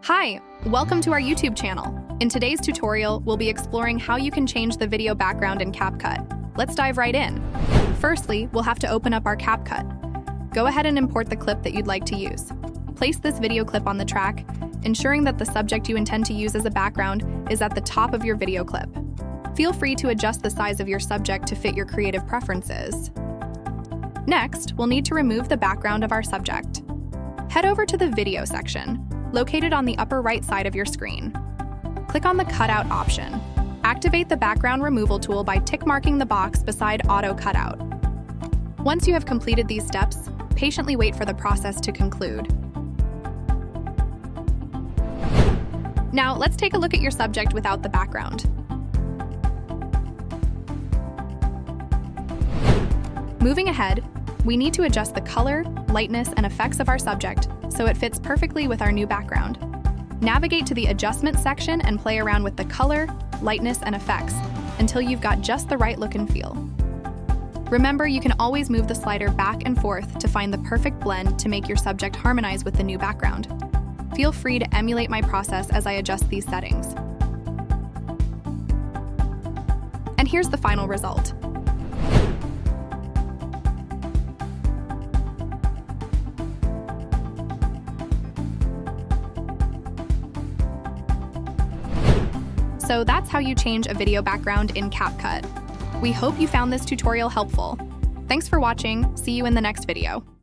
Hi, welcome to our YouTube channel. In today's tutorial, we'll be exploring how you can change the video background in CapCut. Let's dive right in. Firstly, we'll have to open up our CapCut. Go ahead and import the clip that you'd like to use. Place this video clip on the track, ensuring that the subject you intend to use as a background is at the top of your video clip. Feel free to adjust the size of your subject to fit your creative preferences. Next, we'll need to remove the background of our subject. Head over to the video section, located on the upper right side of your screen. Click on the Cutout option. Activate the background removal tool by tick-marking the box beside Auto Cutout. Once you have completed these steps, patiently wait for the process to conclude. Now, let's take a look at your subject without the background. Moving ahead, we need to adjust the color, lightness, and effects of our subject so it fits perfectly with our new background. Navigate to the Adjustment section and play around with the color, lightness, and effects until you've got just the right look and feel. Remember, you can always move the slider back and forth to find the perfect blend to make your subject harmonize with the new background. Feel free to emulate my process as I adjust these settings. And here's the final result. So that's how you change a video background in CapCut. We hope you found this tutorial helpful. Thanks for watching. See you in the next video.